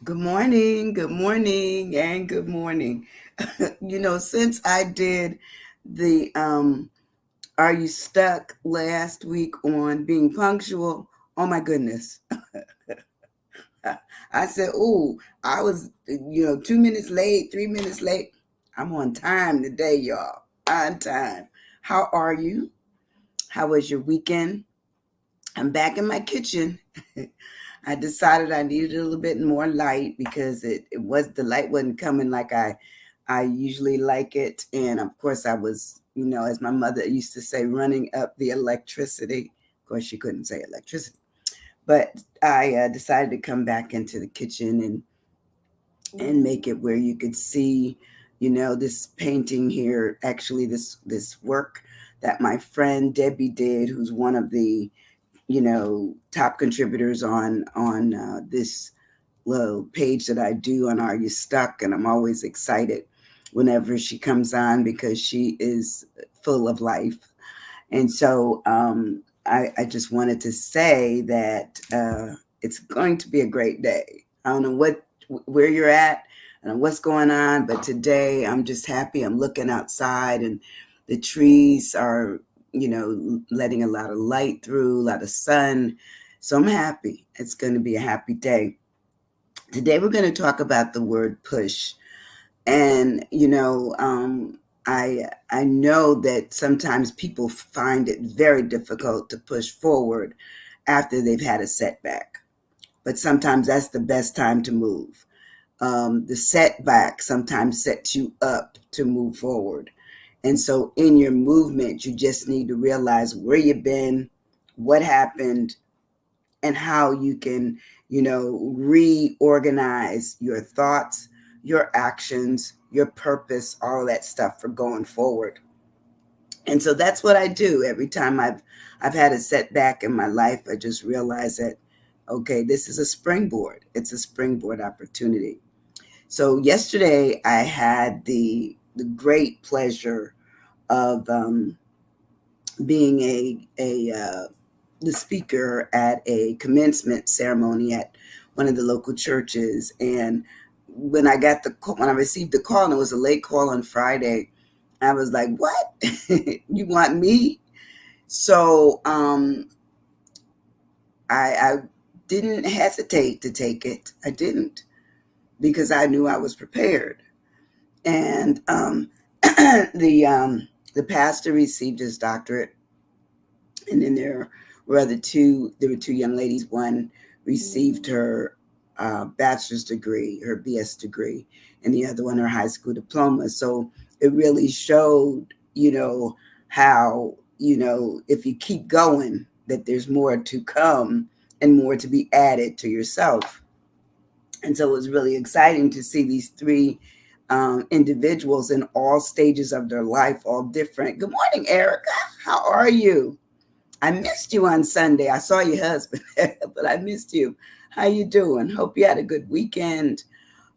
Good morning, and good morning. Since I did the Are You Stuck last week on being punctual, oh my goodness. I said, "Ooh, I was, 2 minutes late, 3 minutes late. I'm on time today, y'all. On time. How are you? How was your weekend? I'm back in my kitchen. I decided I needed a little bit more light because the light wasn't coming like I usually like it. And of course I was, as my mother used to say, running up the electricity. Of course she couldn't say electricity. But I decided to come back into the kitchen and make it where you could see, this painting here, actually this work that my friend Debbie did, who's one of the top contributors on this little page that I do on Are You Stuck, and I'm always excited whenever she comes on because she is full of life. And so I just wanted to say that it's going to be a great day. I don't know where you're at and what's going on, but today I'm just happy. I'm looking outside and the trees are, letting a lot of light through, a lot of sun. So I'm happy. It's going to be a happy day. Today we're going to talk about the word push. And I know that sometimes people find it very difficult to push forward after they've had a setback, but sometimes that's the best time to move. The setback sometimes sets you up to move forward. And so in your movement, you just need to realize where you've been, what happened, and how you can, reorganize your thoughts, your actions, your purpose, all that stuff for going forward. And so that's what I do every time I've had a setback in my life. I just realize that okay, this is a springboard. It's a springboard opportunity. So yesterday I had the great pleasure of being a the speaker at a commencement ceremony at one of the local churches. And when I received the call, and it was a late call on Friday, I was like, "What? You want me?" So I didn't hesitate to take it. I didn't because I knew I was prepared. And the pastor received his doctorate, and then there were two young ladies. One received her bachelor's degree, her BS degree, and the other one her high school diploma. So it really showed, how, if you keep going, that there's more to come and more to be added to yourself. And so it was really exciting to see these three individuals in all stages of their life, all different. Good morning, Erica. How are you? I missed you on Sunday. I saw your husband, but I missed you. How you doing? Hope you had a good weekend.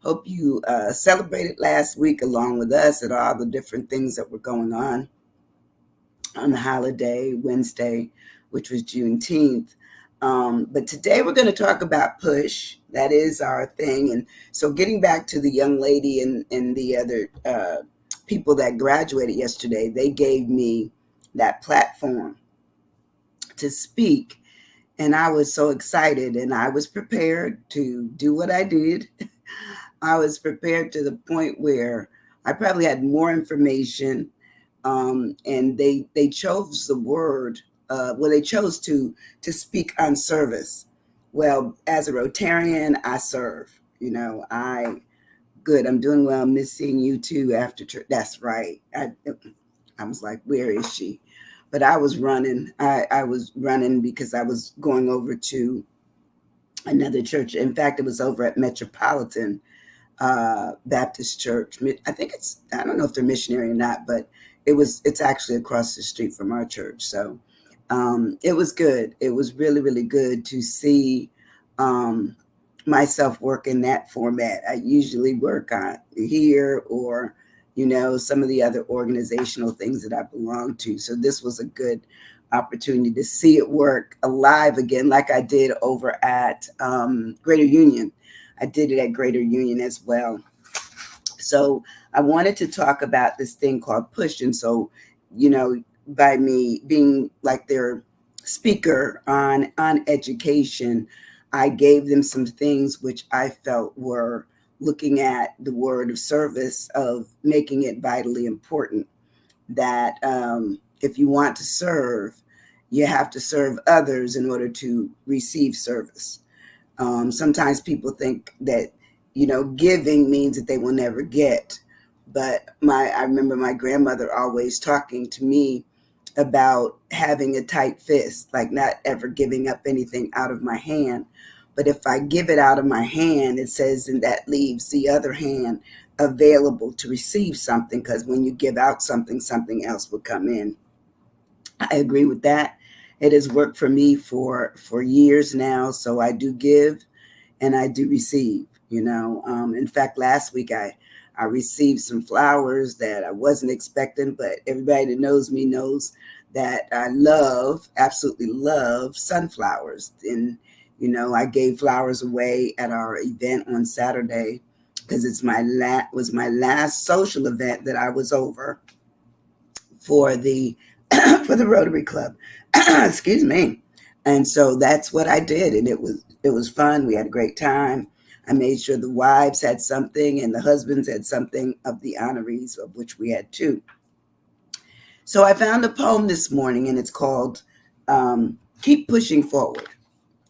Hope you celebrated last week along with us at all the different things that were going on the holiday Wednesday, which was Juneteenth. But today we're going to talk about push. That is our thing. And so, getting back to the young lady and the other people that graduated yesterday, they gave me that platform to speak. And I was so excited and I was prepared to do what I did. I was prepared to the point where I probably had more information. And they chose the word, they chose to speak on service. Well, as a Rotarian, I serve. Good. I'm doing well. Miss seeing you too after church. That's right. I was like, where is she? But I was running. I was running because I was going over to another church. In fact, it was over at Metropolitan Baptist Church. I don't know if they're missionary or not, but it's actually across the street from our church. So it was good. It was really, really good to see um, myself work in that format. I usually work on here or, some of the other organizational things that I belong to. So this was a good opportunity to see it work alive again, like I did over at Greater Union. I did it at Greater Union as well. So I wanted to talk about this thing called push. And so, you know, by me being like their speaker on education, I gave them some things which I felt were looking at the word of service, of making it vitally important that if you want to serve, you have to serve others in order to receive service. Sometimes people think that, giving means that they will never get. But I remember my grandmother always talking to me about having a tight fist, like not ever giving up anything out of my hand. But if I give it out of my hand, it says, and that leaves the other hand available to receive something, because when you give out something, something else will come in. I agree with that. It has worked for me for years now. So I do give and I do receive. In fact, last week I received some flowers that I wasn't expecting, but everybody that knows me knows that I absolutely love sunflowers. And I gave flowers away at our event on Saturday because was my last social event that I was over for the for the Rotary Club. Excuse me. And so that's what I did, and it was fun. We had a great time. I made sure the wives had something and the husbands had something of the honorees, of which we had two. So I found a poem this morning, and it's called "Keep Pushing Forward."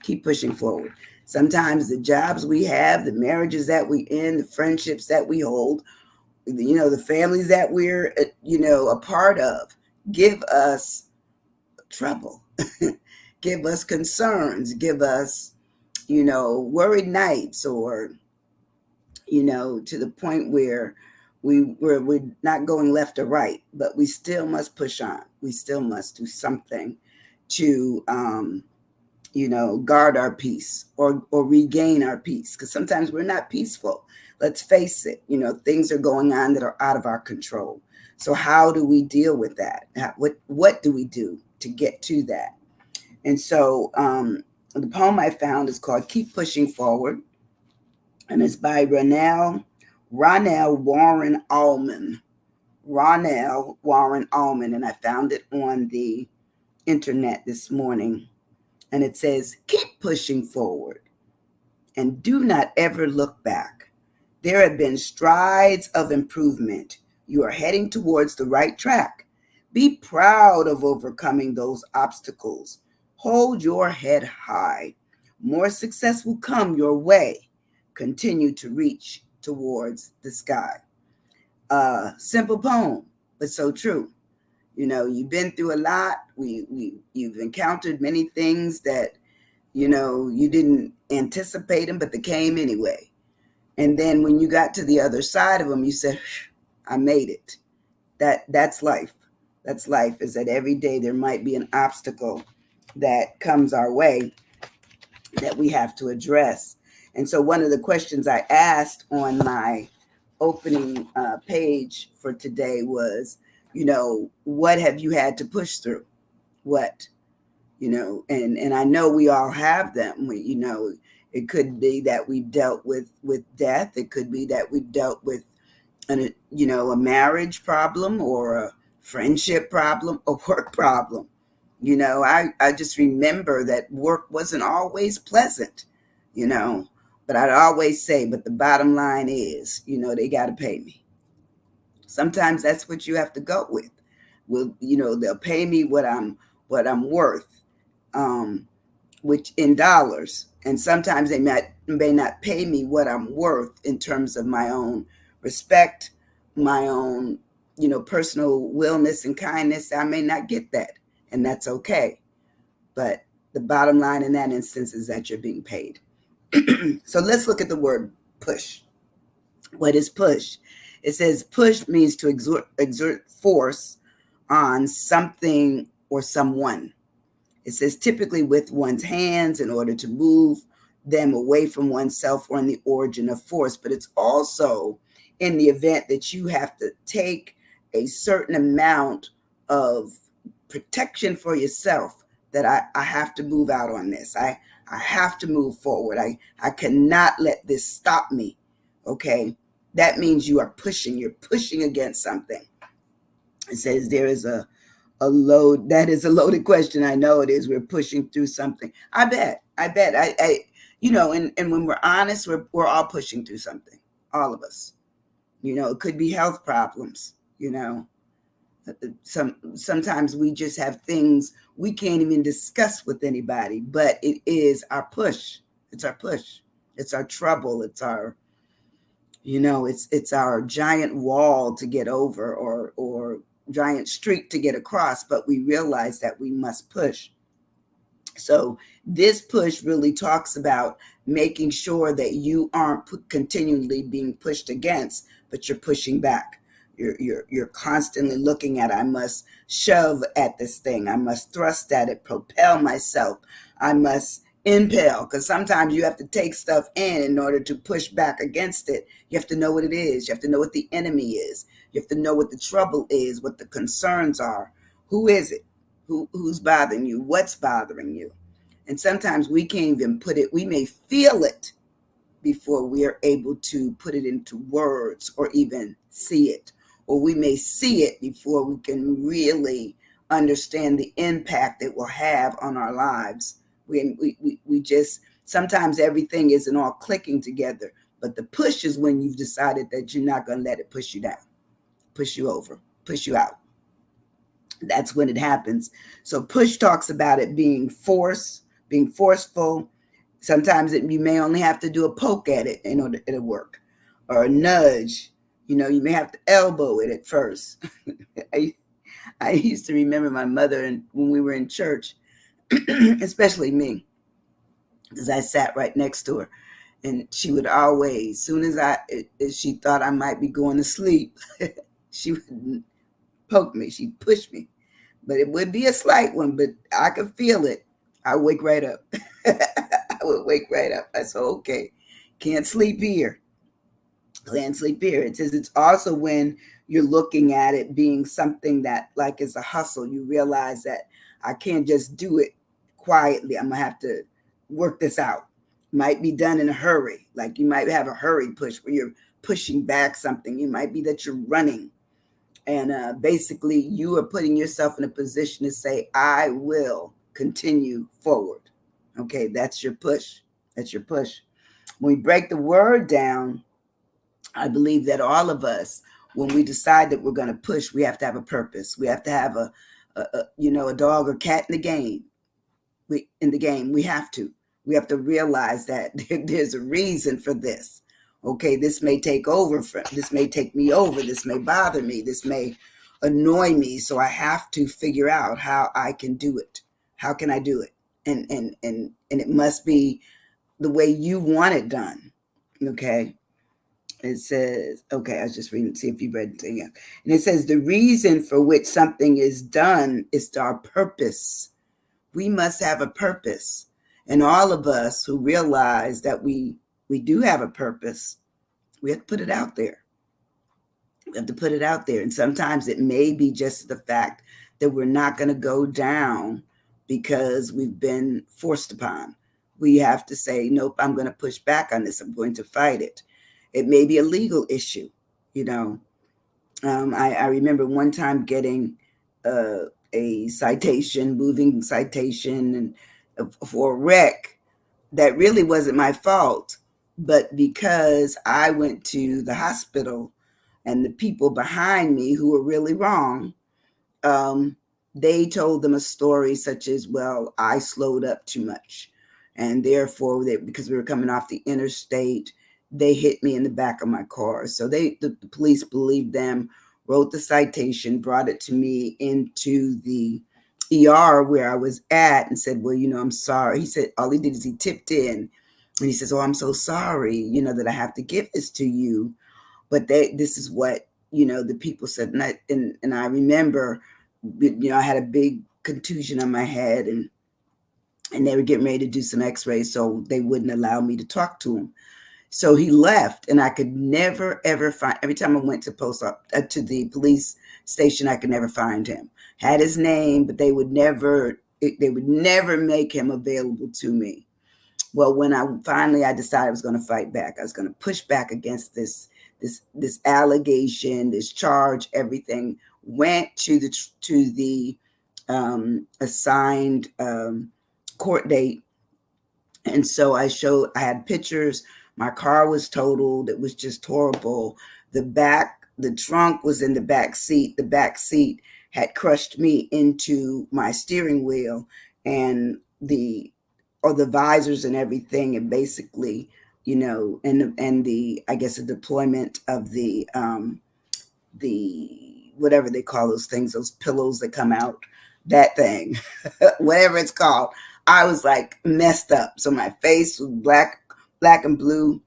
Keep pushing forward. Sometimes the jobs we have, the marriages that we in, the friendships that we hold, the families that we're a part of, give us trouble, give us concerns, give us worried nights, or to the point where we're not going left or right, but we still must push on. We still must do something to guard our peace, or regain our peace, because sometimes we're not peaceful. Let's face it, things are going on that are out of our control. So how do we deal with that? What do we do to get to that? And so the poem I found is called "Keep Pushing Forward," and it's by Ronell Warren Allman. Ronell Warren Allman, and I found it on the internet this morning. And it says, "Keep pushing forward and do not ever look back. There have been strides of improvement. You are heading towards the right track. Be proud of overcoming those obstacles. Hold your head high. More success will come your way. Continue to reach towards the sky." Simple poem, but so true. You've been through a lot. You've encountered many things that you didn't anticipate them, but they came anyway. And then when you got to the other side of them, you said, "I made it." That's life. That's life. Is that every day there might be an obstacle that comes our way that we have to address. And so one of the questions I asked on my opening page for today was, what have you had to push through? What? And I know we all have them. It could be that we've dealt with death. It could be that we've dealt with a marriage problem, or a friendship problem, a work problem. I just remember that work wasn't always pleasant, but I'd always say, but the bottom line is, they got to pay me. Sometimes that's what you have to go with. They'll pay me what I'm worth, which in dollars. And sometimes they may not pay me what I'm worth in terms of my own respect, my own, personal willness and kindness. I may not get that, and that's okay. But the bottom line in that instance is that you're being paid. So let's look at the word push. What is push? It says push means to exert force on something or someone. It says typically with one's hands in order to move them away from oneself or in the origin of force. But it's also in the event that you have to take a certain amount of protection for yourself, that I have to move out on this. I have to move forward. I cannot let this stop me. Okay. That means you are pushing. You're pushing against something. It says there is a load. That is a loaded question. I know it is. We're pushing through something. I bet. And when we're honest, we're all pushing through something. All of us. It could be health problems. Sometimes we just have things we can't even discuss with anybody, but it is our push. It's our push. It's our trouble. It's our giant wall to get over, or giant street to get across, but we realize that we must push. So this push really talks about making sure that you aren't continually being pushed against, but you're pushing back. You're constantly looking at, I must shove at this thing. I must thrust at it, propel myself. I must impel, because sometimes you have to take stuff in order to push back against it. You have to know what it is. You have to know what the enemy is. You have to know what the trouble is, what the concerns are. Who is it? Who's bothering you? What's bothering you? And sometimes we can't even put it, we may feel it before we are able to put it into words or even see it. Or we may see it before we can really understand the impact it will have on our lives. We just, sometimes everything isn't all clicking together, but the push is when you've decided that you're not going to let it push you down, push you over, push you out. That's when it happens. So push talks about it being forceful. Sometimes you may only have to do a poke at it in order it'll work, or a nudge. You may have to elbow it at first. I used to remember my mother, and when we were in church, especially me, because I sat right next to her, and she would always, soon as she thought I might be going to sleep, she would poke me. She'd push me. But it would be a slight one, but I could feel it. I wake right up. I would wake right up. I said, okay, can't sleep here. Can't sleep here. It says it's also when you're looking at it being something that like is a hustle. You realize that I can't just do it quietly. I'm going to have to work this out. Might be done in a hurry. Like you might have a hurry push where you're pushing back something. It might be that you're running. And basically, you are putting yourself in a position to say, I will continue forward. Okay, that's your push. That's your push. When we break the word down, I believe that all of us, when we decide that we're going to push, we have to have a purpose. We have to have a dog or cat in the game. We have to. We have to realize that there's a reason for this. Okay, this may take me over, this may bother me, this may annoy me. So I have to figure out how I can do it. How can I do it? And it must be the way you want it done. Okay. It says, okay, I was just reading to see if you read it again. And it says the reason for which something is done is our purpose. We must have a purpose. And all of us who realize that we do have a purpose, we have to put it out there. We have to put it out there. And sometimes it may be just the fact that we're not going to go down because we've been forced upon. We have to say, nope, I'm going to push back on this. I'm going to fight it. It may be a legal issue. I remember one time getting a citation, moving citation, and for a wreck that really wasn't my fault, but because I went to the hospital and the people behind me who were really wrong, they told them a story such as, well, I slowed up too much, and therefore, because we were coming off the interstate, they hit me in the back of my car. So the police believed them, wrote the citation, brought it to me into the ER where I was at, and said, well, I'm sorry. He said, all he did is he tipped in, and he says, oh, I'm so sorry, that I have to give this to you. But this is what, the people said. And I remember, I had a big contusion on my head, and they were getting ready to do some x-rays, so they wouldn't allow me to talk to him. So he left, and I could never, ever find, every time I went to the police station, I could never find him. Had his name, but they would never make him available to me. Well, when I decided I was going to fight back, I was going to push back against this allegation, this charge, everything. Went to the assigned court date, and so I had pictures. My car was totaled. It was just horrible. The trunk was in the back seat. The back seat had crushed me into my steering wheel, and the visors and everything, and basically, and the I guess the deployment of the whatever they call those things, those pillows that come out, that thing, whatever it's called. I was like messed up. So my face was black and blue,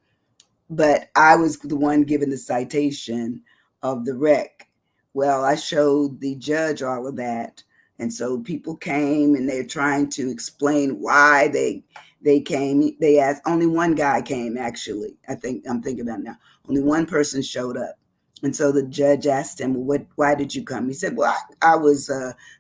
but I was the one given the citation of the wreck. Well, I showed the judge all of that. And so people came and they're trying to explain why they came. They asked, only one guy came, actually. I'm thinking about it now. Only one person showed up. And so the judge asked him, well, why did you come? He said, well, I was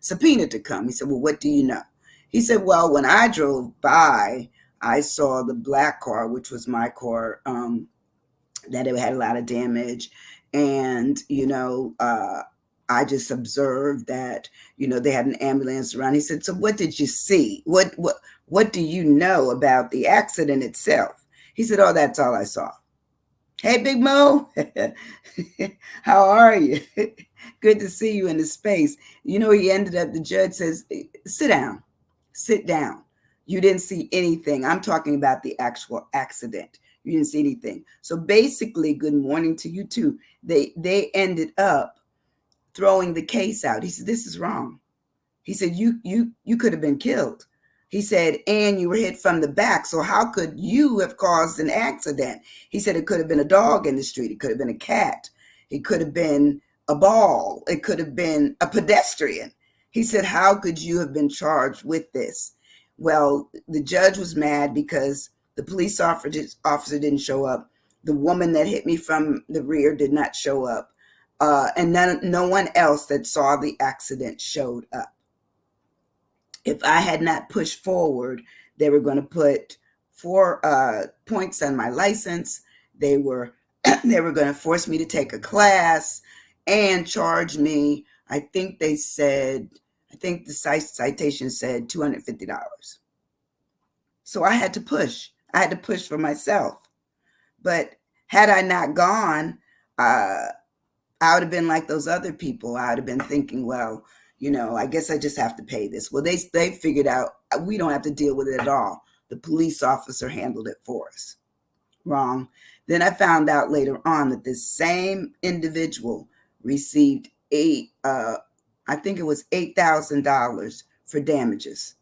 subpoenaed to come. He said, well, what do you know? He said, well, when I drove by, I saw the black car, which was my car, that it had a lot of damage. And, I just observed that, they had an ambulance around. He said, so what did you see? What do you know about the accident itself? He said, oh, that's all I saw. Hey, Big Mo, how are you? Good to see you in the space. The judge says, sit down. You didn't see anything. I'm talking about the actual accident. You didn't see anything. So basically, good morning to you too. They ended up throwing the case out. He said, this is wrong. He said, you could have been killed. He said, and you were hit from the back. So how could you have caused an accident? He said, it could have been a dog in the street. It could have been a cat. It could have been a ball. It could have been a pedestrian. He said, how could you have been charged with this? Well, the judge was mad because the police officer didn't show up. The woman that hit me from the rear did not show up. And no one else that saw the accident showed up. If I had not pushed forward, they were going to put 4 points on my license. They were going to force me to take a class and charge me. I think the citation said $250. So I had to push. I had to push for myself. But had I not gone, I would have been like those other people. I would have been thinking, well, I guess I just have to pay this. Well, they figured out we don't have to deal with it at all. The police officer handled it for us. Wrong. Then I found out later on that this same individual received I think it was $8,000 for damages.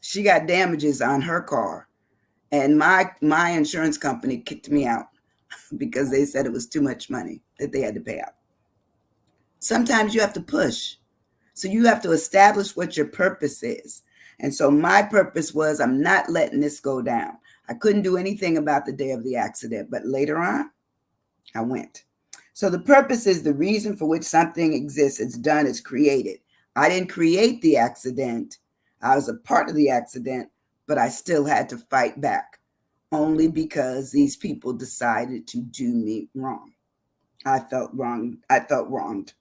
She got damages on her car, and my insurance company kicked me out because they said it was too much money that they had to pay out. Sometimes you have to push. So you have to establish what your purpose is. And so my purpose was, I'm not letting this go down. I couldn't do anything about the day of the accident, but later on, I went. So the purpose is the reason for which something exists. It's done, it's created. I didn't create the accident. I was a part of the accident, but I still had to fight back only because these people decided to do me wrong. I felt wrong. I felt wronged.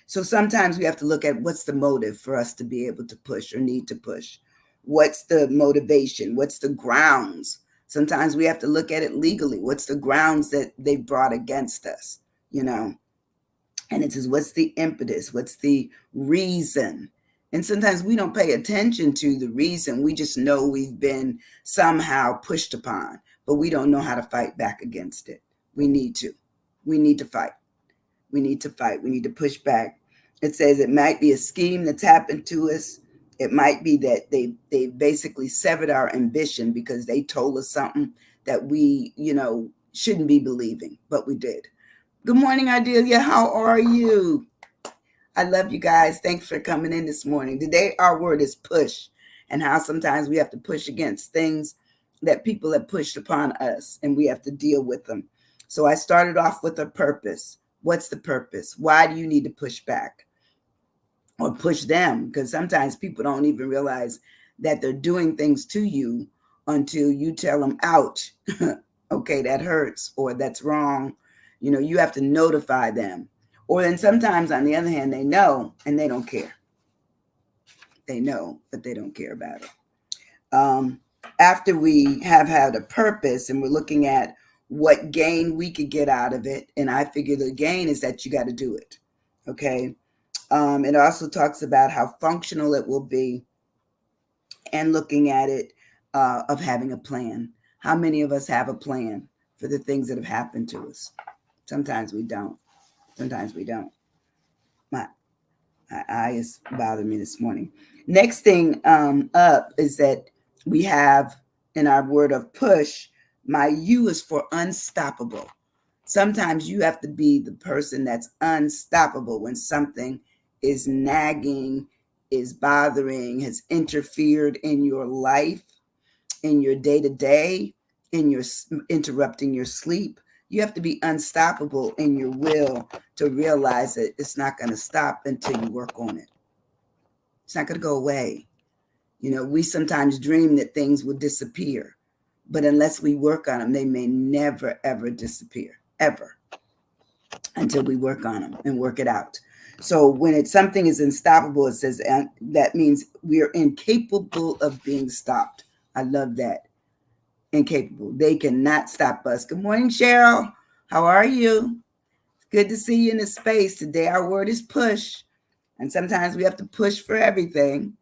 So sometimes we have to look at what's the motive for us to be able to push or need to push. What's the motivation? What's the grounds? Sometimes we have to look at it legally. What's the grounds that they brought against us? And it says, what's the impetus? What's the reason? And sometimes we don't pay attention to the reason. We just know we've been somehow pushed upon, but we don't know how to fight back against it. We need to. We need to fight. We need to fight. We need to push back. It says it might be a scheme that's happened to us. It might be that they basically severed our ambition because they told us something that we, shouldn't be believing, but we did. Good morning, Adelia. How are you? I love you guys. Thanks for coming in this morning. Today, our word is push, and how sometimes we have to push against things that people have pushed upon us, and we have to deal with them. So I started off with a purpose. What's the purpose? Why do you need to push back or push them? Because sometimes people don't even realize that they're doing things to you until you tell them, ouch, okay, that hurts, or that's wrong. You have to notify them. Or then sometimes, on the other hand, they know and they don't care. They know, but they don't care about it. After we have had a purpose and we're looking at what gain we could get out of it, and I figure the gain is that you got to do it. Okay. It also talks about how functional it will be, and looking at it of having a plan. How many of us have a plan for the things that have happened to us? Sometimes we don't. Sometimes we don't. My eye is bothering me this morning. Next thing up is that we have in our word of push, my U is for unstoppable. Sometimes you have to be the person that's unstoppable when something is nagging, is bothering, has interfered in your life, in your day to day, in your interrupting your sleep. You have to be unstoppable in your will to realize that it's not going to stop until you work on it. It's not going to go away. We sometimes dream that things will disappear, but unless we work on them, they may never, ever disappear, ever, until we work on them and work it out. So when something is unstoppable, it says that means we are incapable of being stopped. I love that. Incapable. They cannot stop us. Good morning, Cheryl. How are you? It's good to see you in the space. Today our word is push. And sometimes we have to push for everything.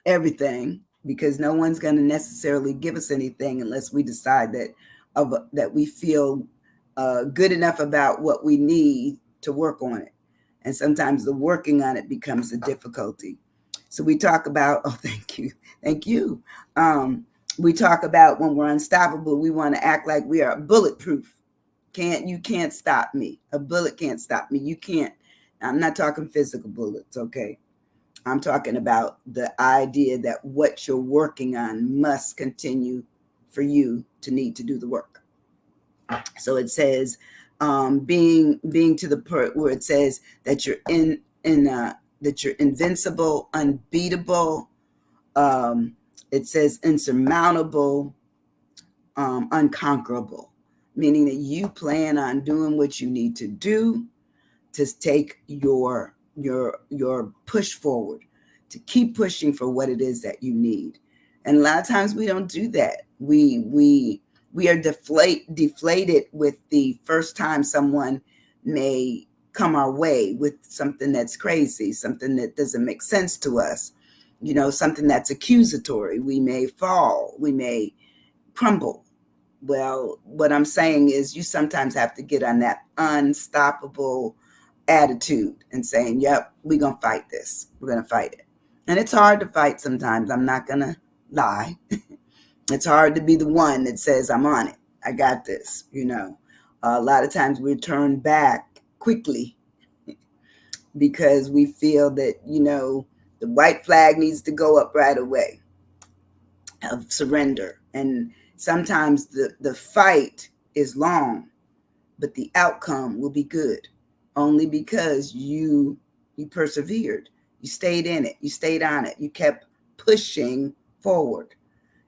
Everything, because no one's going to necessarily give us anything unless we decide that we feel good enough about what we need to work on it. And sometimes the working on it becomes the difficulty. So we talk about, oh, thank you. We talk about when we're unstoppable, we want to act like we are bulletproof. You can't stop me. A bullet can't stop me. You can't. I'm not talking physical bullets, okay? I'm talking about the idea that what you're working on must continue for you to need to do the work. So it says, being to the part where it says that you're that you're invincible, unbeatable. It says insurmountable, unconquerable, meaning that you plan on doing what you need to do to take your push forward, to keep pushing for what it is that you need. And a lot of times we don't do that. We are deflated with the first time someone may come our way with something that's crazy, something that doesn't make sense to us, something that's accusatory. We may fall, we may crumble. Well, what I'm saying is you sometimes have to get on that unstoppable attitude and saying, yep, we're going to fight this. We're going to fight it. And it's hard to fight sometimes. I'm not going to lie. It's hard to be the one that says, I'm on it. I got this. A lot of times we turn back quickly because we feel that, the white flag needs to go up right away of surrender. And sometimes the fight is long, but the outcome will be good. Only because you persevered, you stayed in it, you stayed on it, you kept pushing forward.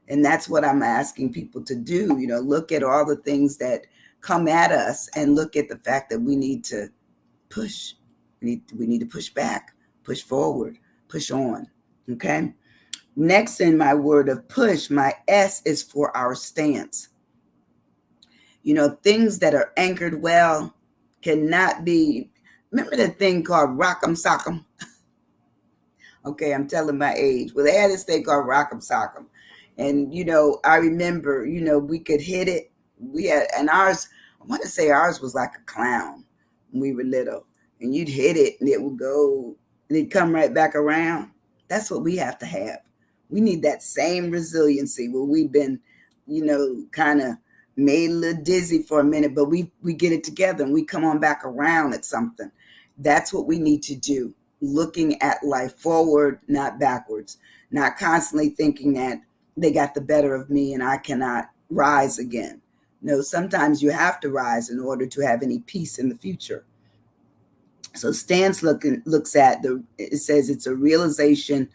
And that's what I'm asking people to do. Look at all the things that come at us and look at the fact that we need to push. We need to push back, push forward, push on. Okay. Next in my word of push, my S is for our stance. Things that are anchored well cannot be. Remember that thing called Rock'em Sock'em? Okay, I'm telling my age. Well, they had this thing called Rock'em Sock'em. And, I remember, we could hit it. We had, and ours, I want to say ours was like a clown when we were little. And you'd hit it and it would go, and it'd come right back around. That's what we have to have. We need that same resiliency where we've been, kind of made a little dizzy for a minute, but we get it together and we come on back around at something. That's what we need to do. Looking at life forward, not backwards, not constantly thinking that they got the better of me and I cannot rise again. No, sometimes you have to rise in order to have any peace in the future. So stance looks at it says it's a realization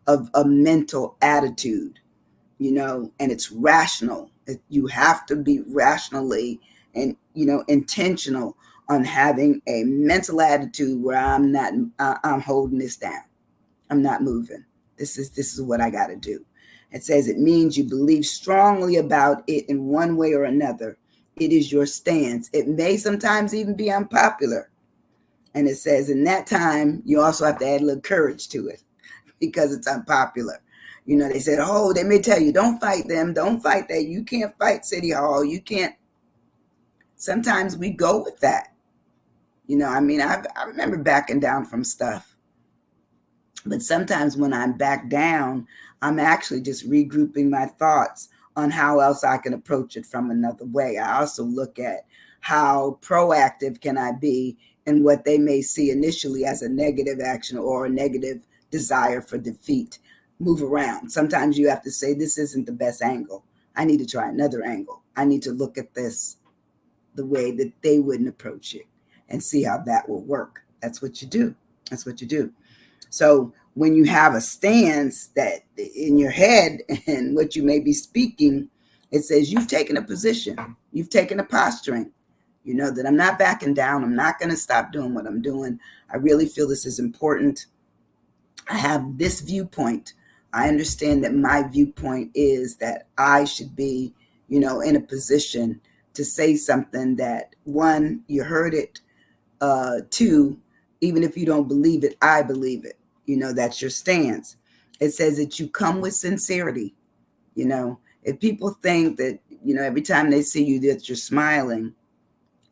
of a mental attitude, and it's rational. You have to be rationally and, intentional on having a mental attitude where I'm holding this down. I'm not moving. This is what I got to do. It says it means you believe strongly about it in one way or another. It is your stance. It may sometimes even be unpopular. And it says in that time, you also have to add a little courage to it because it's unpopular. They said, oh, they may tell you, don't fight them. Don't fight that. You can't fight City Hall. You can't. Sometimes we go with that. I remember backing down from stuff. But sometimes when I'm back down, I'm actually just regrouping my thoughts on how else I can approach it from another way. I also look at how proactive can I be in what they may see initially as a negative action or a negative desire for defeat. Move around. Sometimes you have to say, this isn't the best angle. I need to try another angle. I need to look at this the way that they wouldn't approach it and see how that will work. That's what you do. That's what you do. So when you have a stance that in your head and what you may be speaking, it says you've taken a position, you've taken a posturing, that I'm not backing down. I'm not going to stop doing what I'm doing. I really feel this is important. I have this viewpoint. I understand that my viewpoint is that I should be, in a position to say something that, one, you heard it. Two, even if you don't believe it, I believe it. That's your stance. It says that you come with sincerity. If people think that, every time they see you that you're smiling,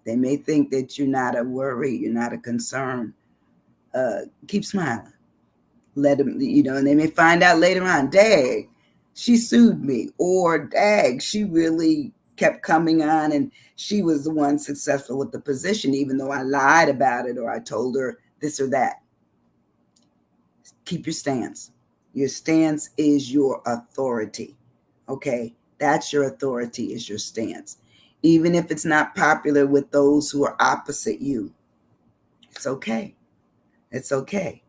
they may think that you're not a worry, you're not a concern. Keep smiling. Let them, and they may find out later on, dag, she sued me, or dag, she really kept coming on and she was the one successful with the position, even though I lied about it or I told her this or that. Keep your stance. Your stance is your authority. Okay, that's your authority, is your stance. Even if it's not popular with those who are opposite you, it's okay. It's okay.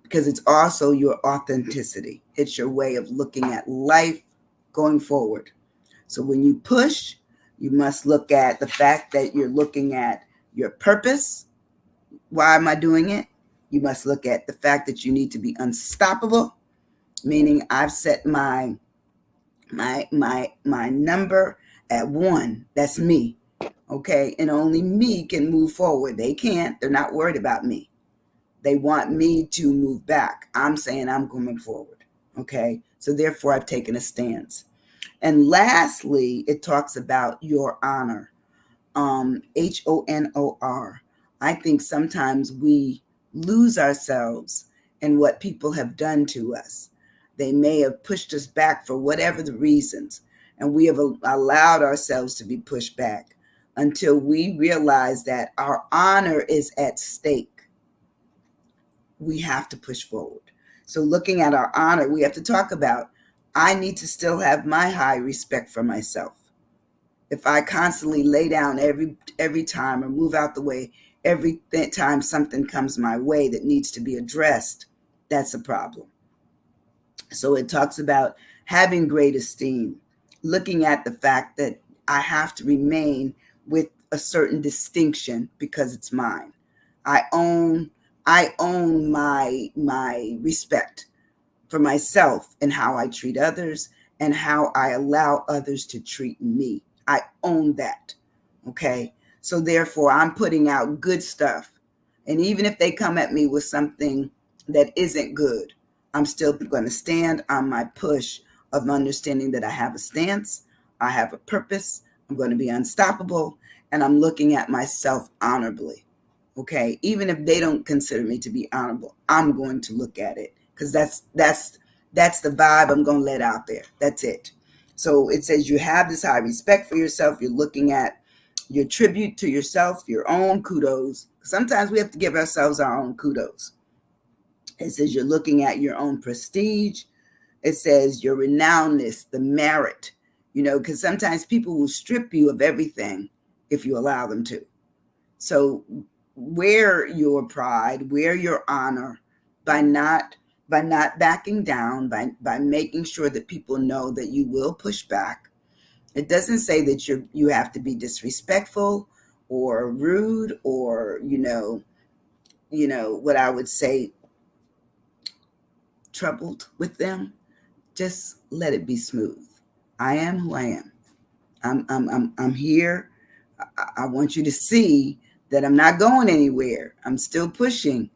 Because it's also your authenticity. It's your way of looking at life going forward. So when you push, you must look at the fact that you're looking at your purpose. Why am I doing it? You must look at the fact that you need to be unstoppable, meaning I've set my number at 1. That's me. Okay. And only me can move forward. They can't. They're not worried about me. They want me to move back. I'm saying I'm going forward. Okay. So therefore, I've taken a stance. And lastly, it talks about your honor. HONOR. I think sometimes we lose ourselves in what people have done to us. They may have pushed us back for whatever the reasons, and we have allowed ourselves to be pushed back until we realize that our honor is at stake. We have to push forward. So looking at our honor, we have to talk about, I need to still have my high respect for myself. If I constantly lay down every time or move out the way every time something comes my way that needs to be addressed, that's a problem. So it talks about having great esteem, looking at the fact that I have to remain with a certain distinction because it's mine. I own my respect for myself and how I treat others and how I allow others to treat me. I own that. Okay. So therefore I'm putting out good stuff. And even if they come at me with something that isn't good, I'm still going to stand on my push of understanding that I have a stance, I have a purpose, I'm going to be unstoppable, and I'm looking at myself honorably. Okay, even if they don't consider me to be honorable, I'm going to look at it because that's the vibe I'm going to let out there. That's it. So it says you have this high respect for yourself. You're looking at your tribute to yourself, your own kudos. Sometimes we have to give ourselves our own kudos. It says you're looking at your own prestige. It says your renownedness, the merit, because sometimes people will strip you of everything if you allow them to. So wear your pride, wear your honor by not by not backing down, by making sure that people know that you will push back. It doesn't say that you have to be disrespectful or rude or what I would say, troubled with them. Just let it be smooth. I am who I am. I'm here. I want you to see that I'm not going anywhere. I'm still pushing,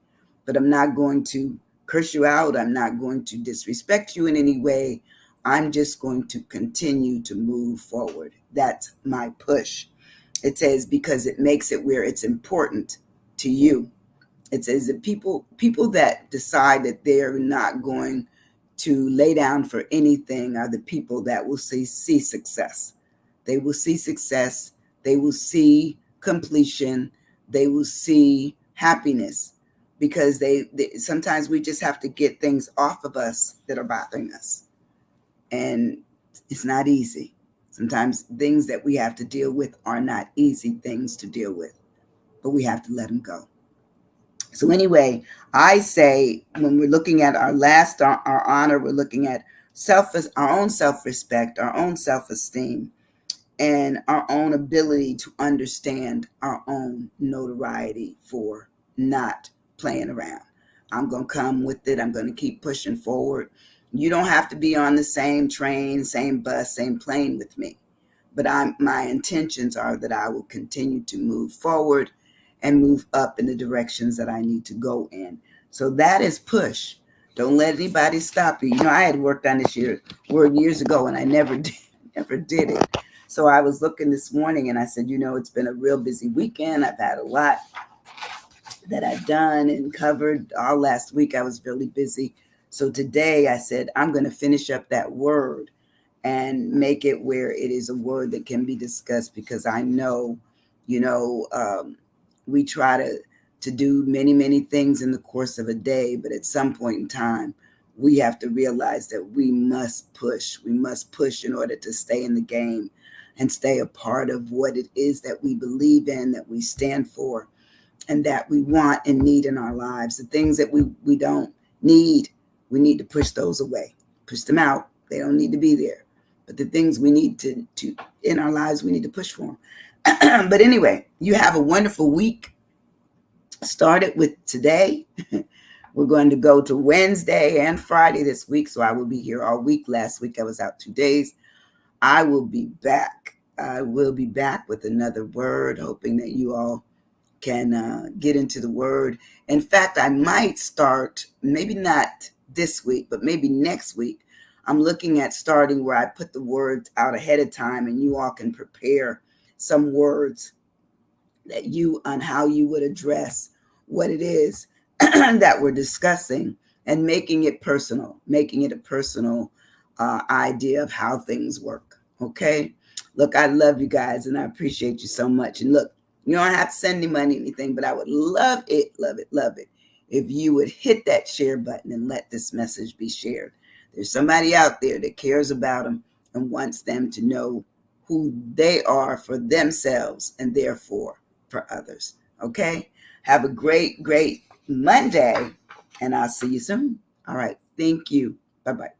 but I'm not going to curse you out. I'm not going to disrespect you in any way. I'm just going to continue to move forward. That's my push. It says because it makes it where it's important to you. It says that people that decide that they're not going to lay down for anything are the people that will see success. They will see success. They will see completion. They will see happiness because they sometimes we just have to get things off of us that are bothering us. And it's not easy. Sometimes things that we have to deal with are not easy things to deal with, but we have to let them go. So anyway, I say when we're looking at our honor, we're looking at our own self-respect, our own self-esteem, and our own ability to understand our own notoriety for not playing around. I'm going to come with it. I'm going to keep pushing forward. You don't have to be on the same train, same bus, same plane with me. But my intentions are that I will continue to move forward and move up in the directions that I need to go in. So that is push. Don't let anybody stop you. I had worked on this word years ago and I never did it. So I was looking this morning and I said, it's been a real busy weekend. I've had a lot that I've done and covered. All last week I was really busy. So today I said, I'm going to finish up that word and make it where it is a word that can be discussed, because I know, we try to do many, many things in the course of a day, but at some point in time, we have to realize that we must push. We must push in order to stay in the game and stay a part of what it is that we believe in, that we stand for, and that we want and need in our lives. The things that we don't need, we need to push those away, push them out. They don't need to be there. But the things we need to in our lives, we need to push for them. But anyway, you have a wonderful week. Started with today. We're going to go to Wednesday and Friday this week. So I will be here all week. Last week I was out 2 days. I will be back. I will be back with another word, hoping that you all can get into the word. In fact, I might start, maybe not this week, but maybe next week. I'm looking at starting where I put the words out ahead of time and you all can prepare some words that on how you would address what it is that we're discussing, and making it a personal idea of how things work. Okay. Look, I love you guys and I appreciate you so much. And look, you don't have to send any money, anything, but I would love it if you would hit that share button and let this message be shared. There's somebody out there that cares about them and wants them to know who they are for themselves and therefore for others. Okay? Have a great, great Monday, and I'll see you soon. All right. Thank you. Bye-bye.